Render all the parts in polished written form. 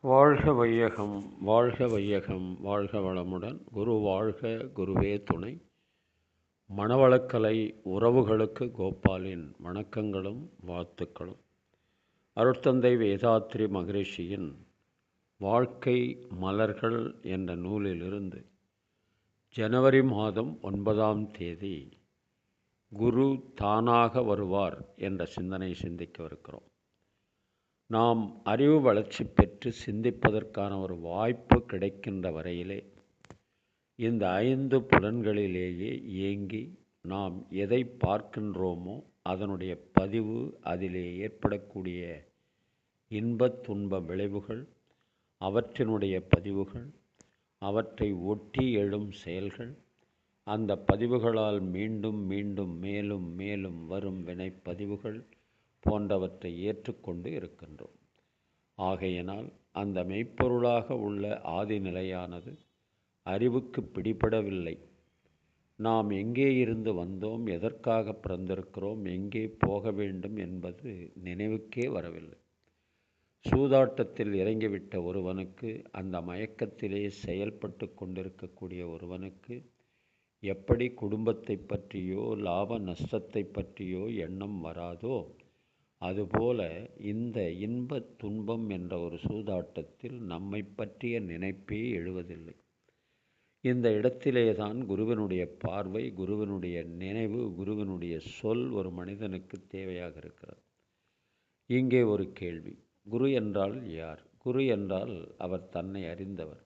வாழ்க வையகம் வாழ்க வையகம் வாழ்க வளமுடன். குரு வாழ்க, குருவே துணை. மணவளக்கலை உறவுகளுக்கு கோபாலின் வணக்கங்களும் வாழ்த்துக்களும். அருட்தந்தை வேதாத்ரி மகரிஷியின் வாழ்க்கை மலர்கள் என்ற நூலிலிருந்து ஜனவரி மாதம் 9ஆம் தேதி குரு தானாக வருவார் என்ற சிந்தனை சிந்திக்கவிருக்கிறோம். நாம் அறிவு வளர்ச்சி பெற்று சிந்திப்பதற்கான ஒரு வாய்ப்பு கிடைக்கின்ற வரையிலே இந்த 5 புலன்களிலேயே இயங்கி நாம் எதை பார்க்கின்றோமோ அதனுடைய பதிவு, அதிலே ஏற்படக்கூடிய இன்பத் துன்ப விளைவுகள், அவற்றினுடைய பதிவுகள், அவற்றை ஒட்டி எழும் செயல்கள், அந்த பதிவுகளால் மீண்டும் மீண்டும் மேலும் மேலும் வரும் வினைப்பதிவுகள் போன்றவற்றை ஏற்றுக்கொண்டு இருக்கின்றோம். ஆகையினால் அந்த மெய்ப்பொருளாக உள்ள ஆதிநிலையானது அறிவுக்கு பிடிபடவில்லை. நாம் எங்கே இருந்து வந்தோம், எதற்காக பிறந்திருக்கிறோம், எங்கே போக வேண்டும் என்பது நினைவுக்கே வரவில்லை. சூதாட்டத்தில் இறங்கிவிட்ட ஒருவனுக்கு, அந்த மயக்கத்திலே செயல்பட்டு கொண்டிருக்கக்கூடிய ஒருவனுக்கு எப்படி குடும்பத்தை பற்றியோ லாப நஷ்டத்தை பற்றியோ எண்ணம் வராதோ, அதுபோல இந்த இன்பத் துன்பம் என்ற ஒரு சூதாட்டத்தில் நம்மை பற்றிய நினைப்பே எழுவதில்லை. இந்த இடத்திலேதான் குருவினுடைய பார்வை, குருவினுடைய நினைவு, குருவினுடைய சொல் ஒரு மனிதனுக்கு தேவையாக இருக்கிறது. இங்கே ஒரு கேள்வி. குரு என்றால் யார்? குரு என்றால் அவர் தன்னை அறிந்தவர்.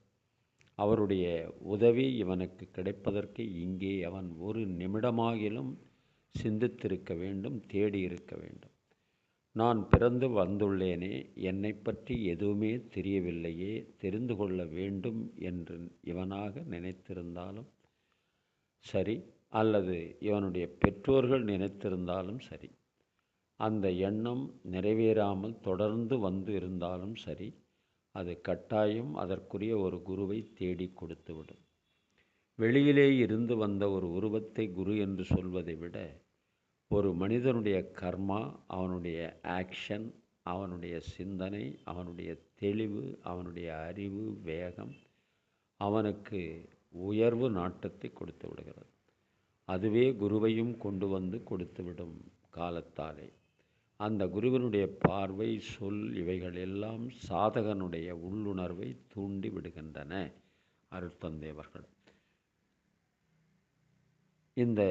அவருடைய உதவி இவனுக்கு கிடைப்பதற்கு இங்கே அவன் ஒரு நிமிடமாகிலும் சிந்தித்திருக்க வேண்டும், தேடி இருக்க வேண்டும். நான் பிறந்து வந்துள்ளேனே, என்னை பற்றி எதுவுமே தெரியவில்லையே, தெரிந்து கொள்ள வேண்டும் என்று இவனாக நினைத்திருந்தாலும் சரி, அல்லது இவனுடைய பெற்றோர்கள் நினைத்திருந்தாலும் சரி, அந்த எண்ணம் நிறைவேறாமல் தொடர்ந்து வந்து இருந்தாலும் சரி, அது கட்டாயம் அதற்குரிய ஒரு குருவை தேடி கொடுத்துவிடும். வெளியிலே இருந்து வந்த ஒரு உருவத்தை குரு என்று சொல்வதை விட, ஒரு மனிதனுடைய கர்மா, அவனுடைய ஆக்ஷன், அவனுடைய சிந்தனை, அவனுடைய தெளிவு, அவனுடைய அறிவு, வேகம் அவனுக்கு உயர்வு நாட்டத்தை கொடுத்து விடுகிறது. அதுவே குருவையும் கொண்டு வந்து கொடுத்துவிடும் காலத்தாலே. அந்த குருவினுடைய பார்வை, சொல் இவைகள் எல்லாம் சாதகனுடைய உள்ளுணர்வை தூண்டி விடுகின்றன. அருட்தந்தையவர்கள் இந்த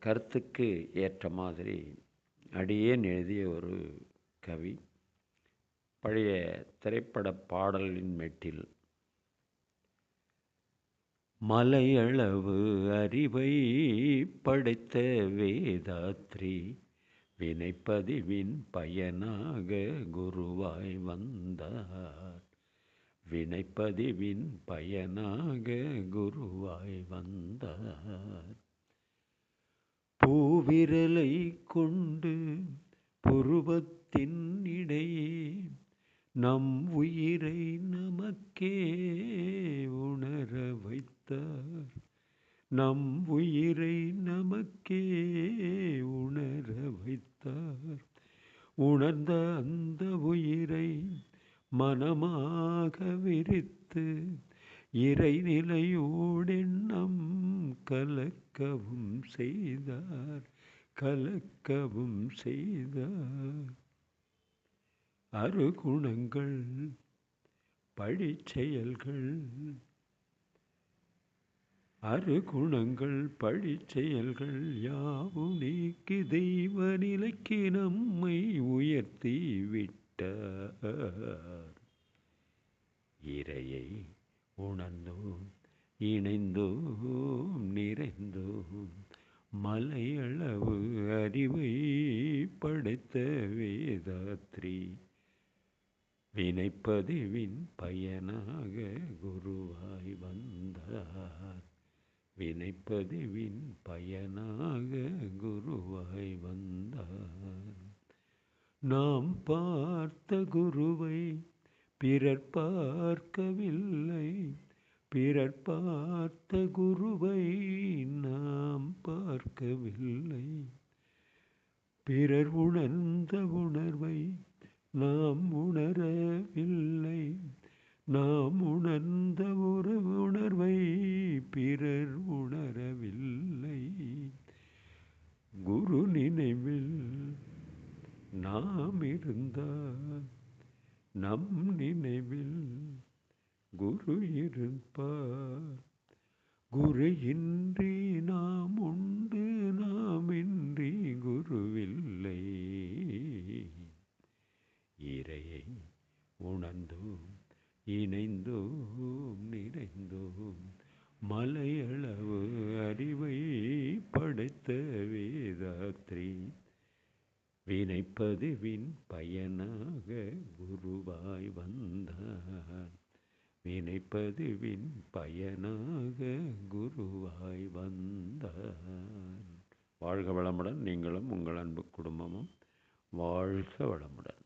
கருத்துக்கு ஏற்ற மாதிரி அடியேன் எழுதிய ஒரு கவி, பழைய திரைப்பட பாடலின் மெட்டில். மலையளவு அறிவை படைத்த வேதாத்ரி வினைப்பதிவின் பயனாக குருவாய் வந்தார். வினைப்பதிவின் பயனாக குருவாய் வந்தார். பூவிரலை கொண்டு புருவத்தின் இடையே நம் உயிரை நமக்கே உணர வைத்தார். நம் உயிரை நமக்கே உணர வைத்தார். உணர்ந்த அந்த உயிரை மனமாக விரித்து இறைநிலையோடெண்ணம் கலக்கவும் செய்தார். கலக்கவும் செய்தார். அருகுணங்கள் பழிச்செயல்கள், அருகுணங்கள் பழிச்செயல்கள் யாவும் நீக்கி தெய்வ நிலைக்கு நம்மை உயர்த்தி விட்டார். இறையை உணர்ந்தோம், இணைந்தோம், நிறைந்தோம், மலையளவு அறிவை படைத்த வேதாத்ரி வினைப்பதிவின் பயனாக குருவாய் வந்தார். வினைப்பதிவின் பயனாக குருவாய் வந்தார். நாம் பார்த்த குருவை பிறர் பார்க்கவில்லை. பிறர் பார்த்த குருவை நாம் பார்க்கவில்லை. பிறர் உணர்ந்த உணர்வை நாம் உணரவில்லை. நம் நினைவில் குரு இருப்பார். குருயின்றி நாம் உண்டு, நாமின்றி குருவில்லை. இறையை உணர்ந்தோம், இணைந்தோம், நிறைந்தோம், மலையளவு அறிவை படைத்த வேதாத்ரி. வினைப்பதிவின் பயனாக குருவாய் வந்தார். வினைப்பதிவின் பயனாக குருவாய் வந்தார். வாழ்க வளமுடன். நீங்களும் உங்கள் அன்பு குடும்பமும் வாழ்க வளமுடன்.